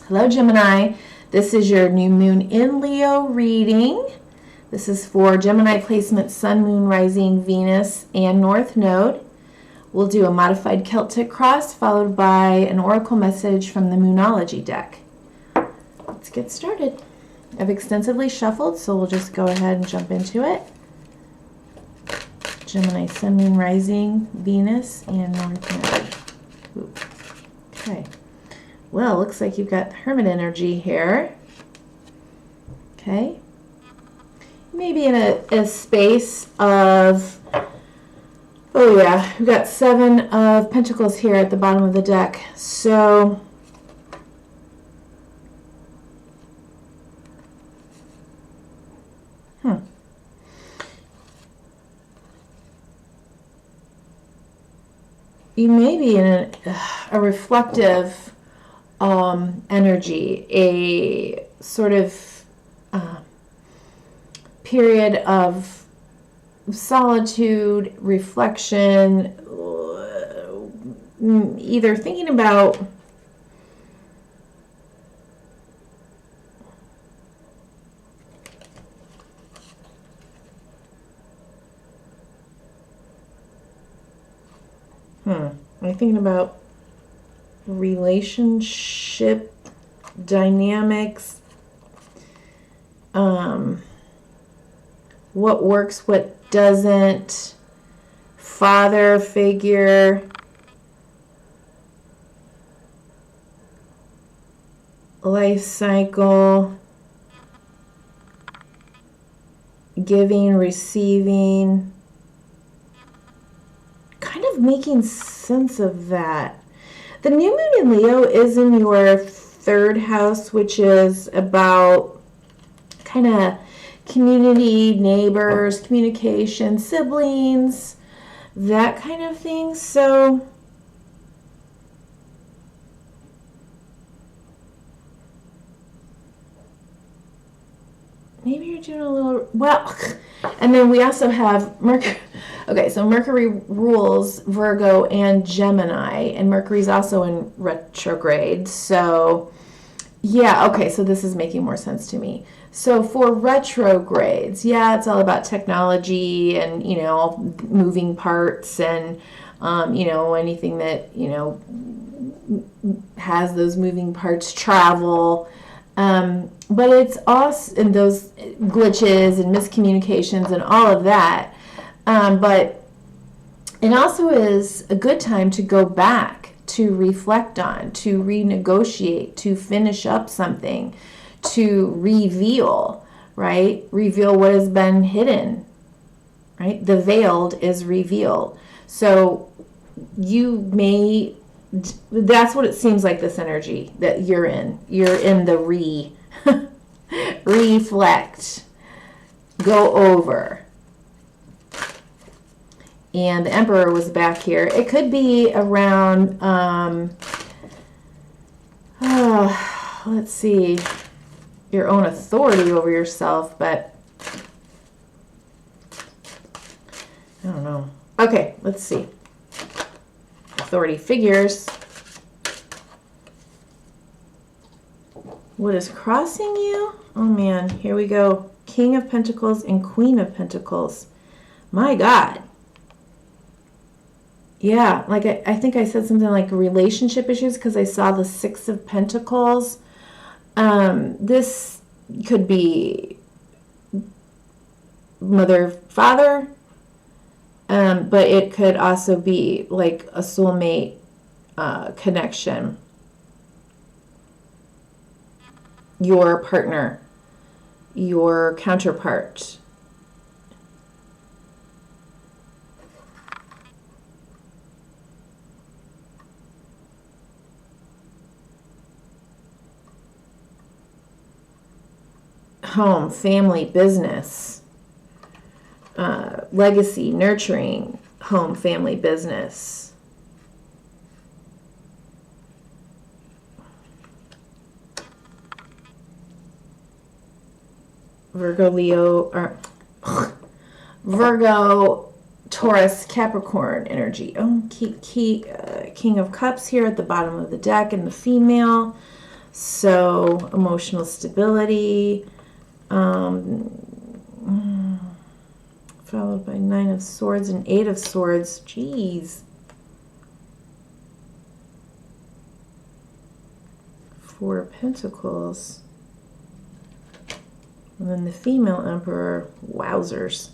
Hello, Gemini. This is your new moon in Leo reading. This is for Gemini placement, Sun, Moon, Rising, Venus, and North Node. We'll do a modified Celtic cross followed by an oracle message from the Moonology deck. Let's get started. I've extensively shuffled, so we'll just go ahead and jump into it. Gemini, Sun, Moon, Rising, Venus, and North Node. Ooh. Okay. Well, looks like you've got Hermit energy here. Okay. Maybe in a space of, oh yeah, we've got 7 of Pentacles here at the bottom of the deck. So, you may be in a reflective energy, a sort of period of solitude, reflection, either thinking about are you thinking about relationship dynamics, what works, what doesn't, father figure, life cycle, giving, receiving, kind of making sense of that. The new moon in Leo is in your 3rd house, which is about kind of community, neighbors, communication, siblings, that kind of thing. So maybe you're doing a little, well, and then we also have Mercury. Okay, so Mercury rules Virgo and Gemini, and Mercury's also in retrograde. So, yeah, okay, so this is making more sense to me. So for retrogrades, yeah, it's all about technology and, moving parts and, anything that, has those moving parts, travel. But it's also in those glitches and miscommunications and all of that. But it also is a good time to go back, to reflect on, to renegotiate, to finish up something, to reveal, right? Reveal what has been hidden, right? The veiled is revealed. So you may, that's what it seems like, this energy that you're in. You're in the reflect, go over. And the Emperor was back here. It could be around, let's see, your own authority over yourself, but I don't know. Okay, let's see. Authority figures. What is crossing you? Oh man, here we go. King of Pentacles and Queen of Pentacles. My God. Yeah, like I think I said something like relationship issues because I saw the 6 of Pentacles. This could be mother, father, but it could also be like a soulmate connection. Your partner, your counterpart. Home, family, business, legacy, nurturing, home, family, business. Virgo, Leo, or Virgo, Taurus, Capricorn energy. Oh, King of Cups here at the bottom of the deck in the female. So emotional stability, followed by 9 of Swords and 8 of Swords. Jeez. 4 of Pentacles. And then the female Emperor. Wowzers.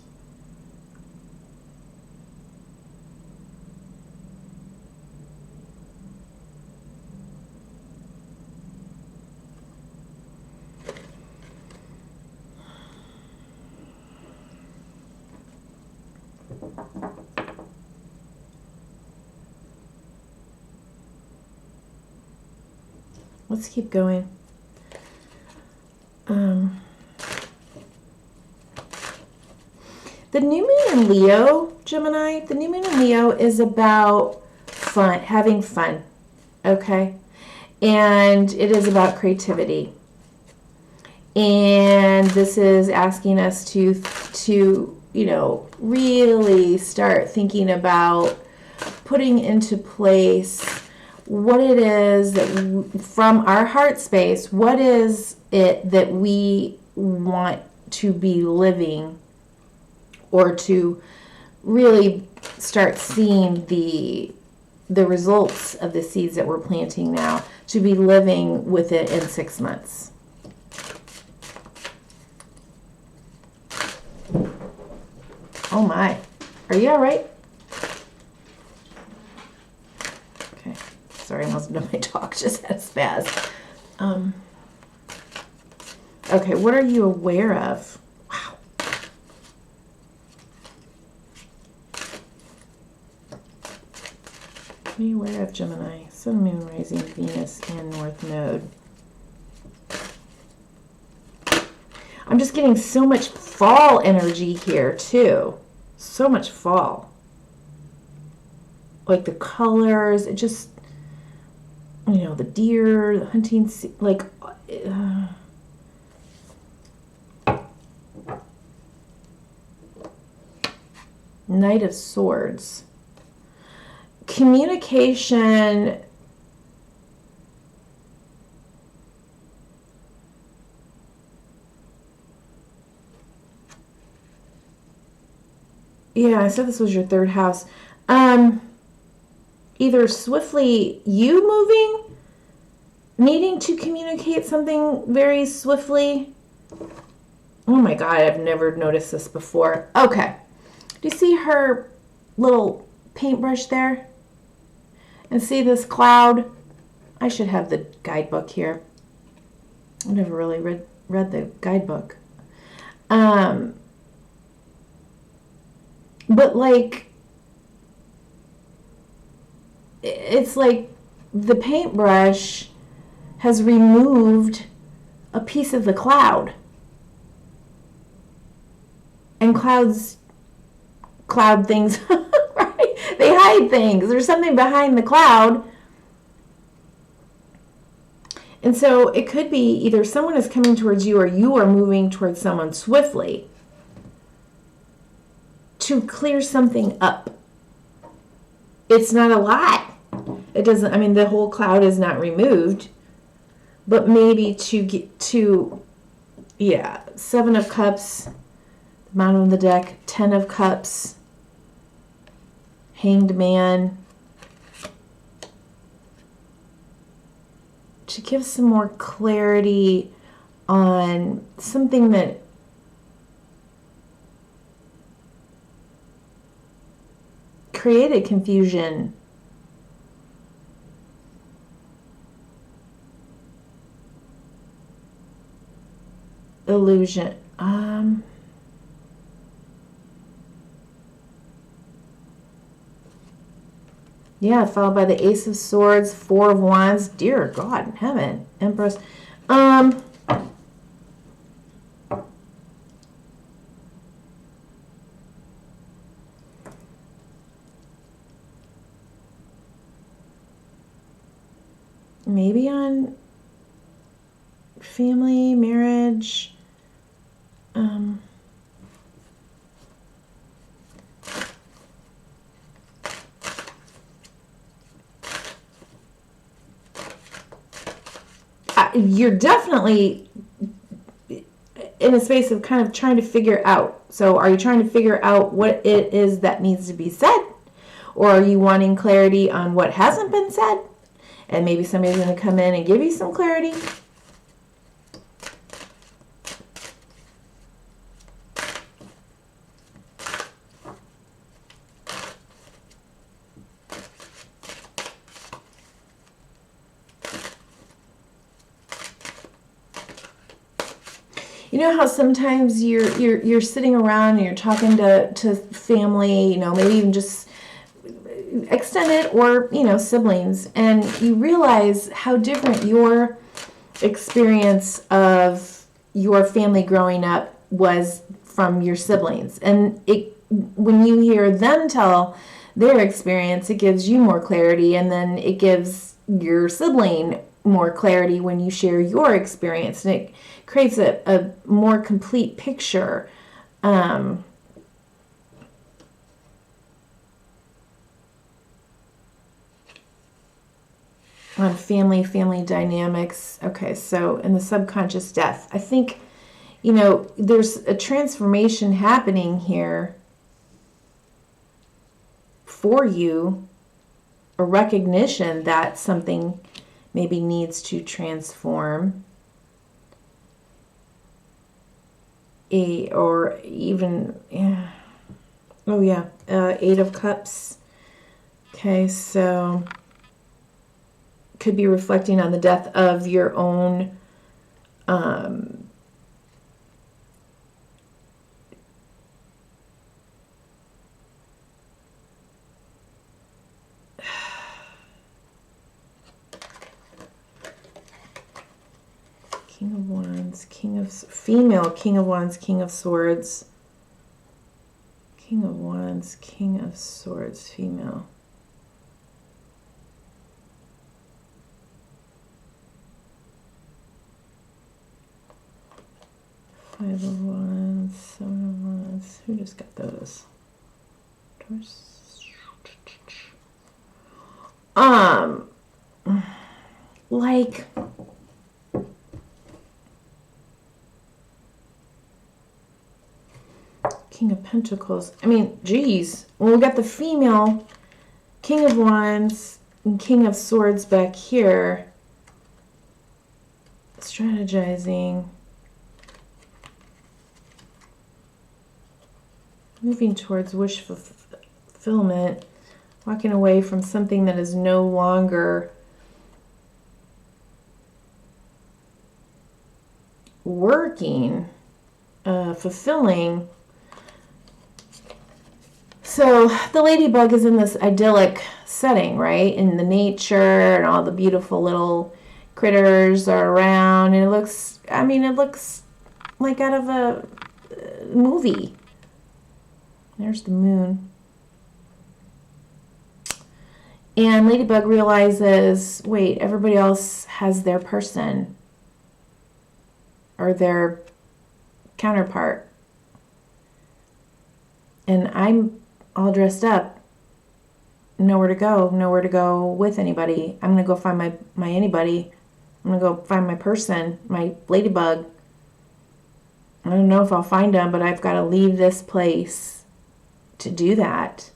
Let's keep going. The new moon in Leo, Gemini, the new moon in Leo is about fun, having fun, okay? And it is about creativity. And this is asking us to you know, really start thinking about putting into place what it is that from our heart space, what is it that we want to be living, or to really start seeing the results of the seeds that we're planting now, to be living with it in 6 months. Oh my, are you all right? Okay, sorry, I almost done my talk, just had a spaz. Okay, what are you aware of? Wow. What are you aware of, Gemini? Sun, Moon, Rising, Venus, and North Node. I'm just getting so much fall energy here, too. So much fall. Like the colors, it just, you know, the deer, the hunting, like, Knight of Swords. Communication. Yeah, I said this was your third house. Either swiftly you moving, needing to communicate something very swiftly. Oh my God, I've never noticed this before. Okay. Do you see her little paintbrush there? And see this cloud? I should have the guidebook here. I've never really read the guidebook. But like, it's like the paintbrush has removed a piece of the cloud. And cloud things, right? They hide things. There's something behind the cloud. And so it could be either someone is coming towards you or you are moving towards someone swiftly to clear something up. It's not a lot. It doesn't, I mean, the whole cloud is not removed, but maybe to get to, yeah, 7 of Cups, bottom of the deck, 10 of Cups, Hanged Man. To give some more clarity on something that created confusion. Illusion. Yeah, followed by the Ace of Swords, 4 of Wands. Dear God in heaven. Empress. Maybe on family, marriage. you're definitely in a space of kind of trying to figure out. So are you trying to figure out what it is that needs to be said? Or are you wanting clarity on what hasn't been said? And maybe somebody's going to come in and give you some clarity. You know how sometimes you're sitting around and you're talking to family, maybe even just extended or, siblings, and you realize how different your experience of your family growing up was from your siblings. And when you hear them tell their experience, it gives you more clarity, and then it gives your sibling more clarity when you share your experience, and it creates a more complete picture. On family dynamics. Okay, so in the subconscious death, I think, there's a transformation happening here for you, a recognition that something maybe needs to transform, or even, Eight of Cups. Okay, so could be reflecting on the death of your own King of Wands, King of female, King of Wands, King of Swords, King of Wands, King of Swords, female. Five of Wands, Seven of Wands. Who just got those? Like, King of Pentacles. I mean, geez. Well, we got the female King of Wands and King of Swords back here. Strategizing. Moving towards wish fulfillment. Walking away from something that is no longer working, fulfilling. So the ladybug is in this idyllic setting, right? In the nature, and all the beautiful little critters are around, and it looks like out of a movie. There's the moon. And Ladybug realizes, wait, everybody else has their person or their counterpart. And I'm all dressed up, nowhere to go with anybody. I'm going to go find my anybody. I'm going to go find my person, my ladybug. I don't know if I'll find them, but I've got to leave this place to do that.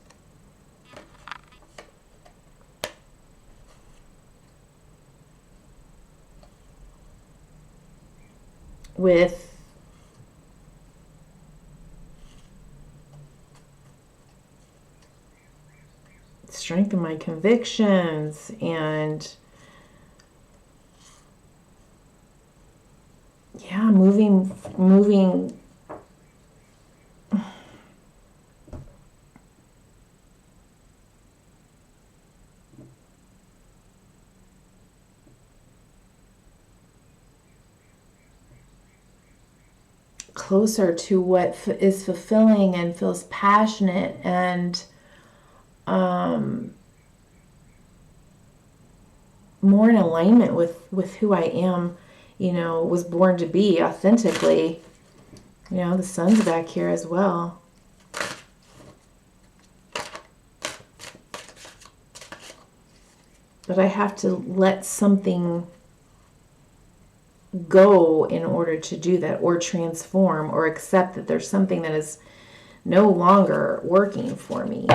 With strength in my convictions and moving closer to what is fulfilling and feels passionate and more in alignment with who I am, was born to be authentically. The sun's back here as well. But I have to let something go in order to do that, or transform, or accept that there's something that is no longer working for me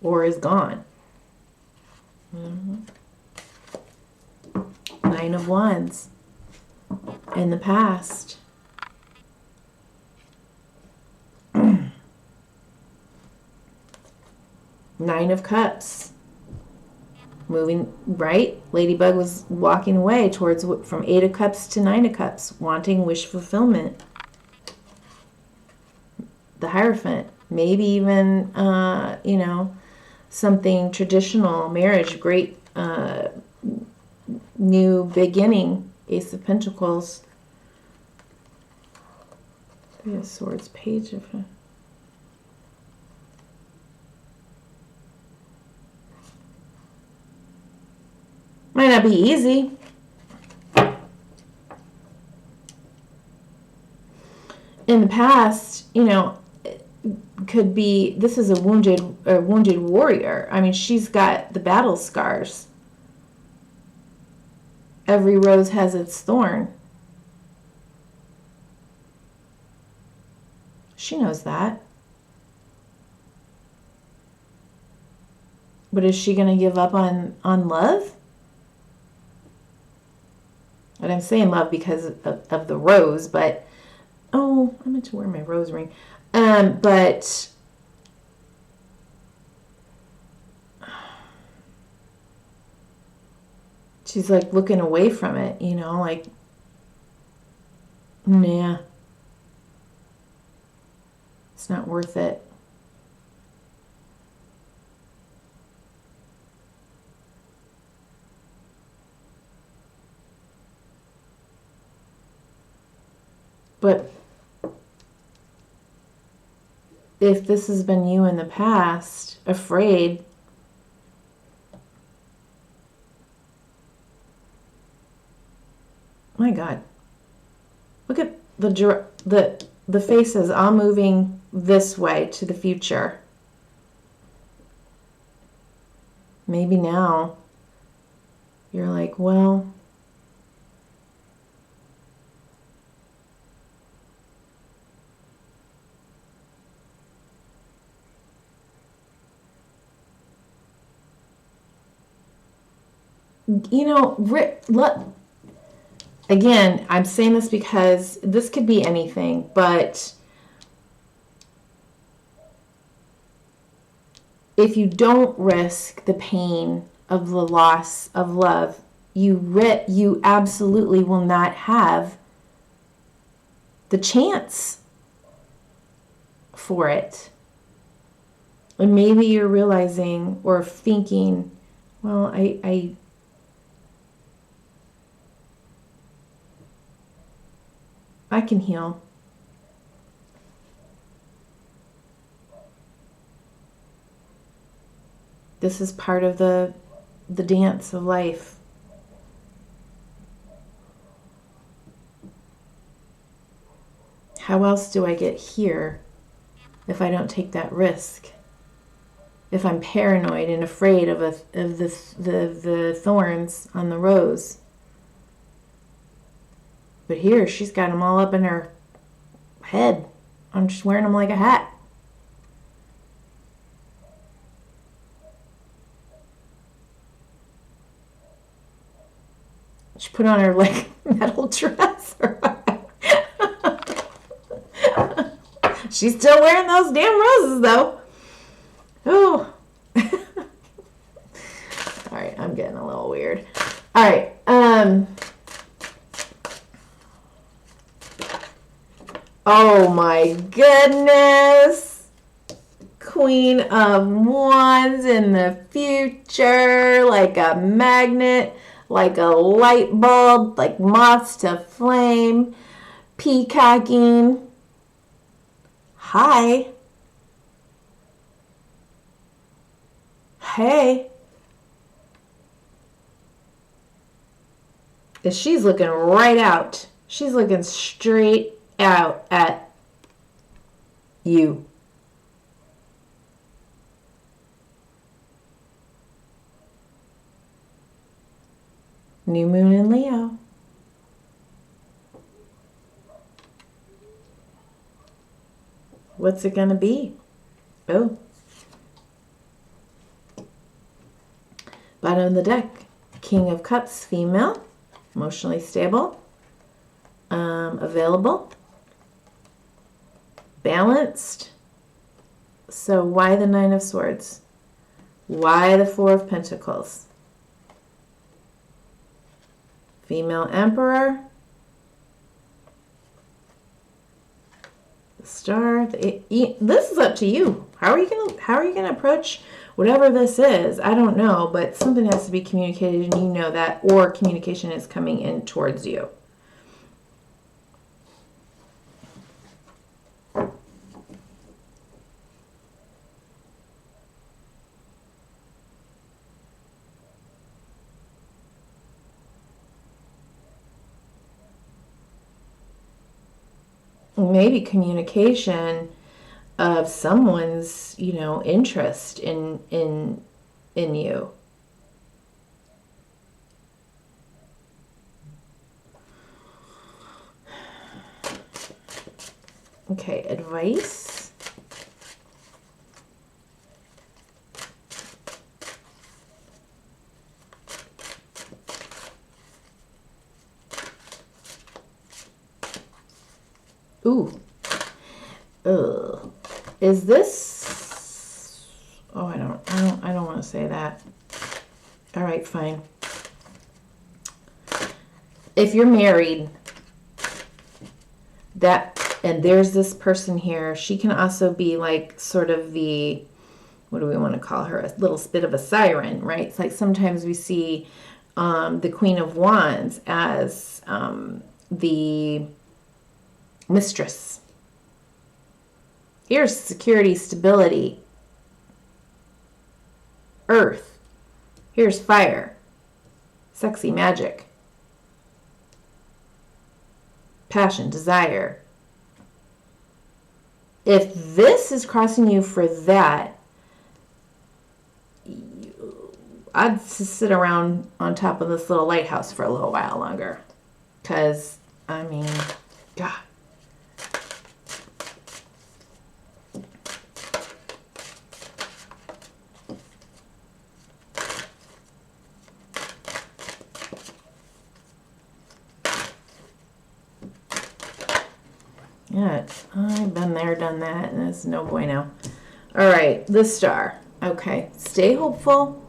or is gone. Nine of Wands in the past. Nine of Cups. Moving, right? Ladybug was walking away towards, from Eight of Cups to Nine of Cups, wanting wish fulfillment. The Hierophant. Maybe even, you know, something traditional, marriage, great new beginning. Ace of Pentacles. Three of Swords, Page of... Might not be easy. In the past, you know, could be, this is a wounded warrior. I mean, she's got the battle scars. Every rose has its thorn. She knows that. But is she going to give up on love? And I'm saying love because of the rose, but oh, I meant to wear my rose ring. But she's like looking away from it, you know, like, nah, it's not worth it. But if this has been you in the past, afraid, my God, look at the faces all moving this way to the future. Maybe now you're like, well, you know, again, I'm saying this because this could be anything, but if you don't risk the pain of the loss of love, you absolutely will not have the chance for it. And maybe you're realizing or thinking, well, I can heal. This is part of the dance of life. How else do I get here if I don't take that risk? If I'm paranoid and afraid of the thorns on the rose. But here, she's got them all up in her head. I'm just wearing them like a hat. She put on her like metal dress. She's still wearing those damn roses though. Oh. All right, I'm getting a little weird. All right. Oh my goodness. Queen of Wands in the future, like a magnet, like a light bulb, like moths to flame, peacocking. Hi. Hey. She's looking right out. She's looking straight out at you. New moon in Leo. What's it going to be? Oh. Bottom of the deck. King of Cups, female. Emotionally stable. Available. Balanced. So why the Nine of Swords? Why the Four of Pentacles? Female Emperor. The Star. This is up to you. How are you gonna approach whatever this is? I don't know, but something has to be communicated, and you know that, or communication is coming in towards you. Maybe communication of someone's, interest in you. Okay, advice. Ooh. Ugh. Is this... Oh, I don't want to say that. All right, fine. If you're married, and there's this person here, she can also be like sort of the, what do we want to call her? A little bit of a siren, right? It's like sometimes we see the Queen of Wands as the mistress. Here's security, stability, earth. Here's fire, sexy magic, passion, desire. If this is crossing you for that, I'd sit around on top of this little lighthouse for a little while longer. Because, I mean, God. Yeah, I've been there, done that, and it's no bueno. All right, the Star. Okay, stay hopeful.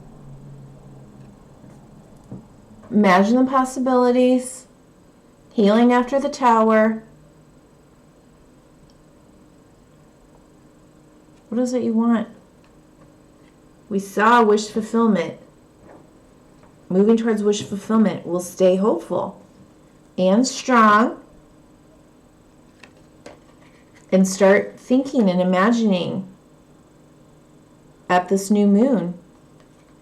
Imagine the possibilities. Healing after the Tower. What is it you want? We saw wish fulfillment. Moving towards wish fulfillment. We'll stay hopeful and strong. And start thinking and imagining at this new moon.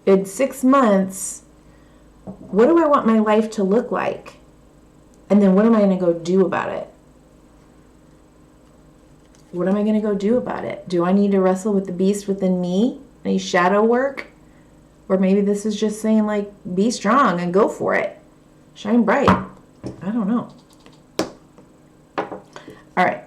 In 6 months, what do I want my life to look like? And then what am I going to go do about it? What am I going to go do about it? Do I need to wrestle with the beast within me? Any shadow work? Or maybe this is just saying, like, be strong and go for it. Shine bright. I don't know. All right.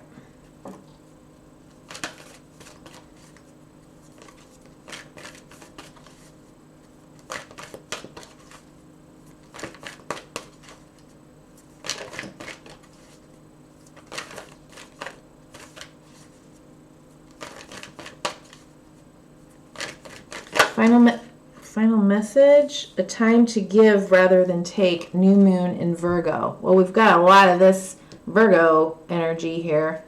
Final message, a time to give rather than take, new moon in Virgo. Well, we've got a lot of this Virgo energy here,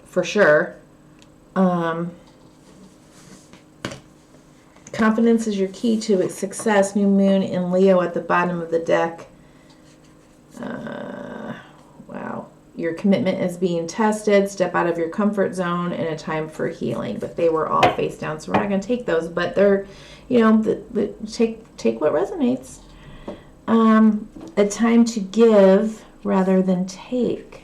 for sure. Confidence is your key to success, new moon in Leo at the bottom of the deck. Wow. Your commitment is being tested. Step out of your comfort zone and a time for healing. But they were all face down, so we're not going to take those. But they're, take what resonates. A time to give rather than take.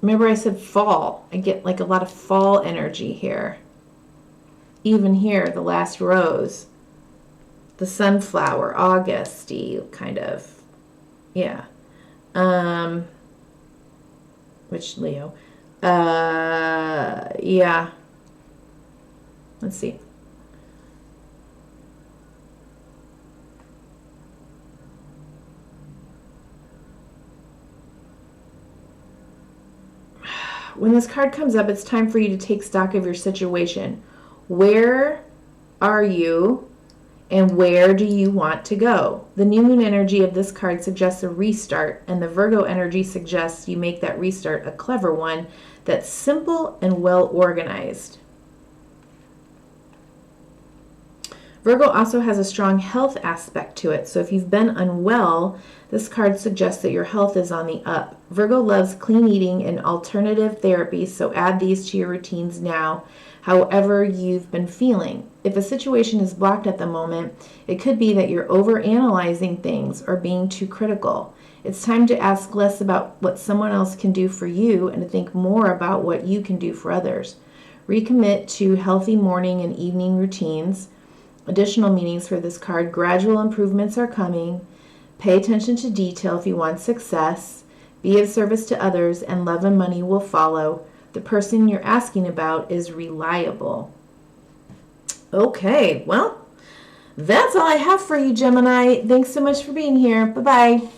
Remember I said fall. I get like a lot of fall energy here. Even here, the last rose. the sunflower, Augusty, kind of. Yeah. Which Leo? Yeah. Let's see. When this card comes up, it's time for you to take stock of your situation. Where are you and where do you want to go? The new moon energy of this card suggests a restart, and the Virgo energy suggests you make that restart a clever one that's simple and well organized. Virgo also has a strong health aspect to it, so if you've been unwell, this card suggests that your health is on the up. Virgo loves clean eating and alternative therapies, so add these to your routines now, however you've been feeling. If a situation is blocked at the moment, it could be that you're overanalyzing things or being too critical. It's time to ask less about what someone else can do for you and to think more about what you can do for others. Recommit to healthy morning and evening routines. Additional meanings for this card: gradual improvements are coming. Pay attention to detail if you want success. Be of service to others, and love and money will follow. The person you're asking about is reliable. Okay, well, that's all I have for you, Gemini. Thanks so much for being here. Bye-bye.